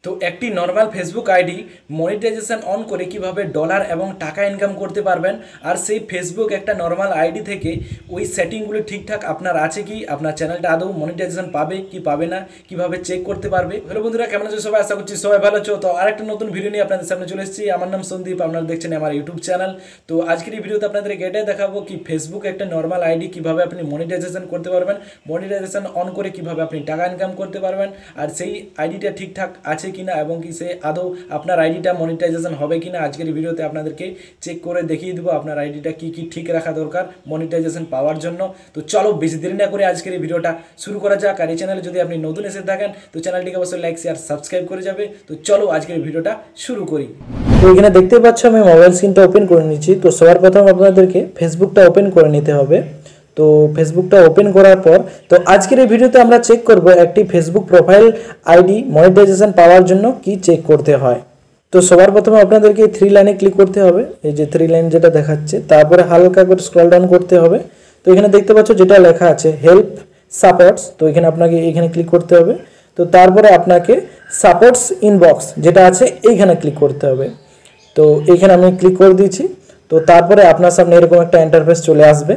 তো একটি normal Facebook ID monetization on করে কিভাবে ডলার এবং টাকা ইনকাম করতে পারবেন, আর সেই ফেসবুক একটা নর্মাল আইডি থেকে ওই সেটিংগুলো ঠিকঠাক আপনার আছে কি, আপনার চ্যানেলটা আদৌ মনিটাইজেশন পাবে কি পাবে না, কিভাবে চেক করতে পারবে। হ্যালো বন্ধুরা, কেমন আছো সবাই? আশা করছি সবাই ভালো আছো। তো আরেকটা নতুন ভিডিও নিয়ে আপনাদের সামনে চলে এসেছি। আমার নাম সন্দীপ, আপনারা দেখছেন আমার ইউটিউব চ্যানেল। তো আজকের এই ভিডিওতে আপনাদেরকে এটাই দেখাবো কি ফেসবুক একটা নর্মাল আইডি কিভাবে আপনি মনিটাইজেশন করতে পারবেন, মনিটাইজেশন অন করে কিভাবে আপনি টাকা ইনকাম করতে পারবেন, আর সেই আইডিটা ঠিকঠাক আছে কিনা এবং কি সে আদৌ আপনার আইডিটা মনিটাইজেশন হবে কিনা আজকের এই ভিডিওতে আপনাদেরকে চেক করে দেখিয়ে দেবো আপনার আইডিটা কি কি ঠিক রাখা দরকার মনিটাইজেশন পাওয়ার জন্য। তো চলো বেশি দেরি না করে আজকের এই ভিডিওটা শুরু করা যাক। আর এই চ্যানেলে যদি আপনি নতুন এসে থাকেন তো চ্যানেলটিকে অবশ্যই লাইক শেয়ার সাবস্ক্রাইব করে যাবে। তো চলো আজকের এই ভিডিওটা শুরু করি। তো এখানে দেখতে পাচ্ছ আমি মোবাইল স্ক্রিনটা ওপেন করে নিচ্ছি। তো সবার প্রথম আপনাদেরকে ফেসবুকটা ওপেন করে নিতে হবে। তো ফেসবুকটা ওপেন করার পর তো আজকের এই ভিডিওতে আমরা চেক করব একটি ফেসবুক প্রোফাইল আইডি মনিটাইজেশন পাওয়ার জন্য কি চেক করতে হয়। তো সবার প্রথমে আপনাদেরকে থ্রি লাইনে ক্লিক করতে হবে, এই যে থ্রি লাইন যেটা দেখাচ্ছে, তারপরে হালকা করে স্ক্রল ডাউন করতে হবে। তো এখানে দেখতে পাচ্ছ যেটা লেখা আছে হেল্প সাপোর্টস, তো এখানে আপনাকে এইখানে ক্লিক করতে হবে। তো তারপরে আপনাকে সাপোর্টস ইনবক্স যেটা আছে এইখানে ক্লিক করতে হবে। তো এইখানে আমি ক্লিক করে দিয়েছি। তো তারপরে আপনার সামনে এরকম একটা ইন্টারফেস চলে আসবে।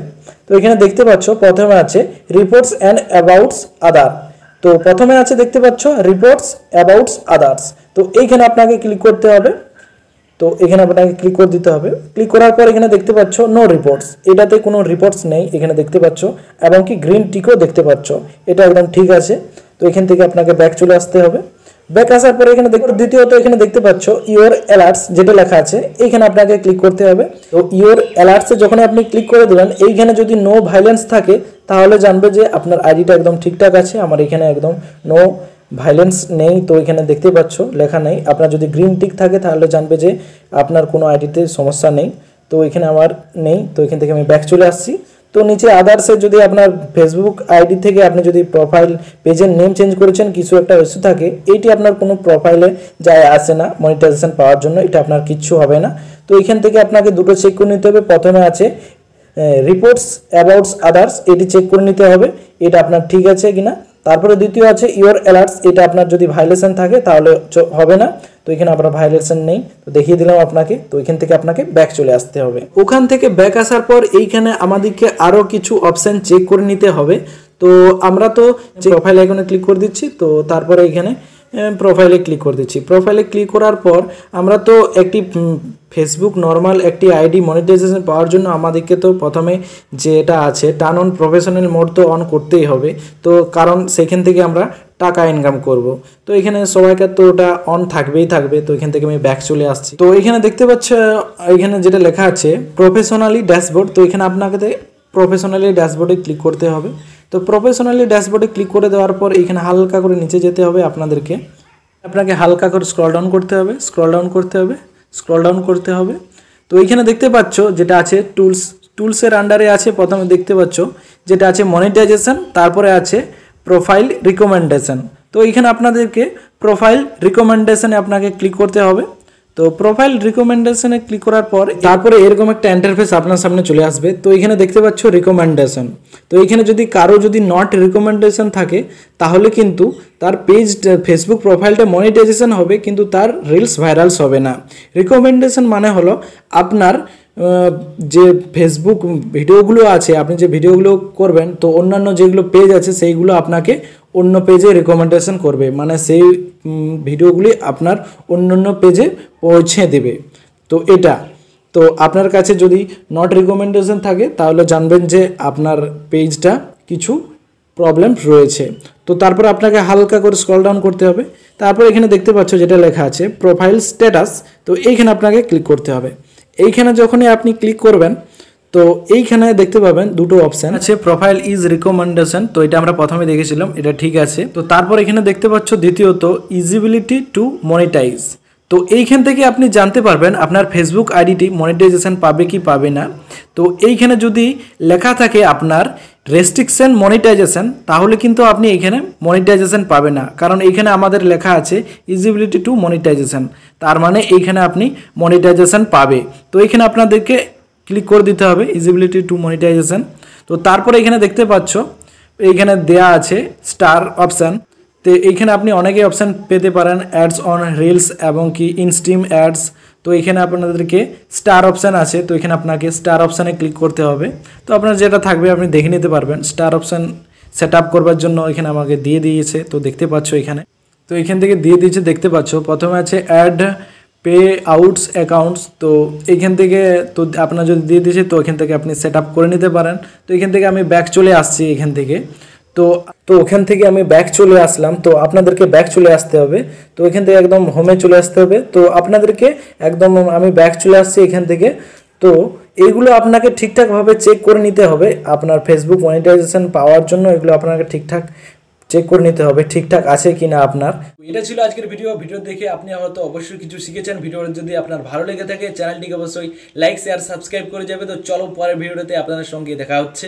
তো এখানে দেখতে পাচ্ছ প্রথমে আছে রিপোর্টস অ্যান্ড অ্যাবাউটস আদার। তো প্রথমে আছে দেখতে পাচ্ছ রিপোর্টস অ্যাবাউটস আদার্স। তো এইখানে আপনাকে ক্লিক করতে হবে। তো এখানে আপনাকে ক্লিক করে দিতে হবে। ক্লিক করার পর এখানে দেখতে পাচ্ছ নো রিপোর্টস, এটাতে কোনো রিপোর্টস নেই এখানে দেখতে পাচ্ছ, এবং কি গ্রিন টিকও দেখতে পাচ্ছ, এটা একদম ঠিক আছে। তো এখান থেকে আপনাকে ব্যাক চলে আসতে হবে। ব্যাক আসার পরে এখানে দেখো দ্বিতীয়ত এখানে দেখতে পাচ্ছ ইওর অ্যালার্টস যেটা লেখা আছে এইখানে আপনাকে ক্লিক করতে হবে। তো ইওর অ্যালার্টসে যখন আপনি ক্লিক করে দিলেন এইখানে যদি নো ভাইলেন্স থাকে তাহলে জানবে যে আপনার আইডিটা একদম ঠিকঠাক আছে। আমার এখানে একদম নো ভাইলেন্স নেই, তো এখানে দেখতে পাচ্ছ লেখা নেই। আপনার যদি গ্রিন টিক থাকে তাহলে জানবে যে আপনার কোনো আইডিতে সমস্যা নেই। তো এখানে আমার নেই, তো এখান থেকে আমি ব্যাক চলে আসছি। তো নিচে আদার্সে যদি আপনার ফেসবুক আইডি থেকে আপনি যদি প্রোফাইল পেজের নেম চেঞ্জ করেছেন, কিছু একটা ইস্যু থাকে, এইটি আপনার কোনো প্রোফাইলে যায় আসে না মনিটাইজেশন পাওয়ার জন্য, এটা আপনার কিচ্ছু হবে না। তো এখান থেকে আপনাকে দুটো চেক করে নিতে হবে। প্রথমে আছে রিপোর্টস অ্যাবাউটস আদার্স, এটি চেক করে নিতে হবে এটা আপনার ঠিক আছে কিনা। তারপরে দ্বিতীয় আছে ইওর অ্যালার্টস, এটা আপনার যদি ভাইলেশন থাকে তাহলে হবে না। তো এখানে আপনার ভাইলেশন নেই, তো দেখিয়ে দিলাম আপনাকে। তো এখান থেকে আপনাকে ব্যাক চলে আসতে হবে। ওখান থেকে ব্যাক আসার পর এইখানে আমাদেরকে আরও কিছু অপশান চেক করে নিতে হবে। তো আমরা তো প্রোফাইল আইকনে ক্লিক করে দিচ্ছি। তো তারপরে এখানে প্রোফাইলে ক্লিক করে দিচ্ছি। প্রোফাইলে ক্লিক করার পর আমরা তো একটি ফেসবুক নর্মাল একটি আইডি মনিটাইজেশন পাওয়ার জন্য আমাদেরকে তো প্রথমে যেটা আছে টার্ন অন প্রফেশনাল মোড তো অন করতেই হবে। তো কারণ সেখান থেকে আমরা টাকা ইনকাম করব। তো এখানে সবাইকার তো ওটা অন থাকবেই থাকবে। তো এখান থেকে আমি ব্যাক চলে আসছি। তো এখানে দেখতে পাচ্ছ এখানে যেটা লেখা আছে প্রফেশনালি ড্যাশবোর্ড, তো এখানে আপনাকে প্রফেশনালি ড্যাশবোর্ডে ক্লিক করতে হবে। তো প্রফেশনালি ড্যাশবোর্ডে ক্লিক করে দেওয়ার পর এখানে হালকা করে নিচে যেতে হবে আপনাকে হালকা করে স্ক্রল ডাউন করতে হবে, স্ক্রল ডাউন করতে হবে। তো এইখানে দেখতে পাচ্ছ যেটা আছে টুলসের আন্ডারে আছে প্রথমে দেখতে পাচ্ছ যেটা আছে মনিটাইজেশন, তারপরে আছে প্রোফাইল রিকমেন্ডেশন। তো এইখানে আপনাদেরকে প্রোফাইল রিকমেন্ডেশনে আপনাকে ক্লিক করতে হবে। তো প্রোফাইল রিকমেন্ডেশনে ক্লিক করার পর তারপরে এরকম একটা ইন্টারফেস আপনার সামনে চলে আসবে। তো এখানে দেখতে পাচ্ছ রিকমেন্ডেশন। তো এখানে যদি কারো যদি নট রিকমেন্ডেশন থাকে তাহলে কিন্তু তার পেজ ফেসবুক প্রোফাইলটা মনিটাইজেশন হবে কিন্তু তার রিলস ভাইরালস হবে না। রিকমেন্ডেশন মানে হলো আপনার যে ফেসবুক ভিডিওগুলো আছে, আপনি যে ভিডিওগুলো করবেন তো অন্যান্য যেগুলো পেজ আছে সেইগুলো আপনাকে অন্য পেজে রিকমেন্ডেশন করবে, মানে সেই ভিডিওগুলি আপনার অন্যান্য পেজে পৌঁছে দেবে। তো এটা তো আপনার কাছে যদি নট রিকমেন্ডেশন থাকে তাহলে জানবেন যে আপনার পেজটা কিছু প্রবলেম রয়েছে। তো তারপর আপনাকে হালকা করে স্ক্রল ডাউন করতে হবে। তারপর এখানে দেখতে পাচ্ছ যেটা লেখা আছে প্রোফাইল স্ট্যাটাস, তো এইখানে আপনাকে ক্লিক করতে হবে। এইখানে যখনই আপনি ক্লিক করবেন তো এইখানে দেখতে পাবেন দুটো অপশান আছে, প্রোফাইল ইজ রিকমেন্ডেশন, তো এটা আমরা প্রথমে দেখেছিলাম, এটা ঠিক আছে। তো তারপর এখানে দেখতে পাচ্ছ দ্বিতীয়ত ইজিবিলিটি টু মনিটাইজ। তো এইখান থেকে আপনি জানতে পারবেন আপনার ফেসবুক আইডিটি মনিটাইজেশন পাবে কি পাবে না। তো এইখানে যদি লেখা থাকে আপনার রেস্ট্রিকশন মনিটাইজেশন তাহলে কিন্তু আপনি এখানে মনিটাইজেশন পাবে না, কারণ এইখানে আমাদের লেখা আছে ইজিবিলিটি টু মনিটাইজেশন, তার মানে এইখানে আপনি মনিটাইজেশন পাবে। তো এইখানে আপনাদেরকে ক্লিক করে দিতে হবে ইজিবিলিটি টু মনিটাইজেশন। তো তারপরে এখানে দেখতে পাচ্ছ এইখানে দেয়া আছে স্টার অপশান, তো এইখানে আপনি অনেকেই অপশান পেতে পারেন, অ্যাডস অন রিলস এবং কি ইনস্ট্রিম অ্যাডস। তো এখানে আপনাদেরকে স্টার অপশান আছে, তো এখানে আপনাকে স্টার অপশানে ক্লিক করতে হবে। তো আপনার যেটা থাকবে আপনি দেখে নিতে পারবেন। স্টার অপশান সেট আপ করবার জন্য এখানে আমাকে দিয়ে দিয়েছে, তো দেখতে পাচ্ছ এখানে। তো এখান থেকে দিয়ে দিয়েছে দেখতে পাচ্ছ। প্রথমে আছে অ্যাড পে আউটস অ্যাকাউন্টস, তো এইখান থেকে তো আপনার যদি দিয়ে দিয়েছে তো এখান থেকে আপনি সেট আপ করে নিতে পারেন। তো এখান থেকে আমি ব্যাক চলে আসছি এখান থেকে। তো ওখান থেকে আমি ব্যাক চলে আসলাম। তো আপনাদেরকে ব্যাক চলে আসতে হবে। তো এখান থেকে একদম হোমে চলে আসতে হবে। তো আপনাদেরকে একদম আমি ব্যাক চলে আসছি এখান থেকে। তো এইগুলো আপনাকে ঠিকঠাকভাবে চেক করে নিতে হবে আপনার ফেসবুক মনিটাইজেশন পাওয়ার জন্য। এগুলো আপনাকে ঠিকঠাক চেক করে নিতে হবে ঠিকঠাক আছে কিনা আপনার। এটা ছিল আজকের ভিডিও দেখে আপনি হয়তো অবশ্যই কিছু শিখেছেন। ভিডিওটা যদি আপনার ভালো লেগে থাকে চ্যানেলটিকে অবশ্যই লাইক শেয়ার সাবস্ক্রাইব করে যাবে। তো চলো পরের ভিডিওতে আপনাদের সঙ্গে দেখা হচ্ছে।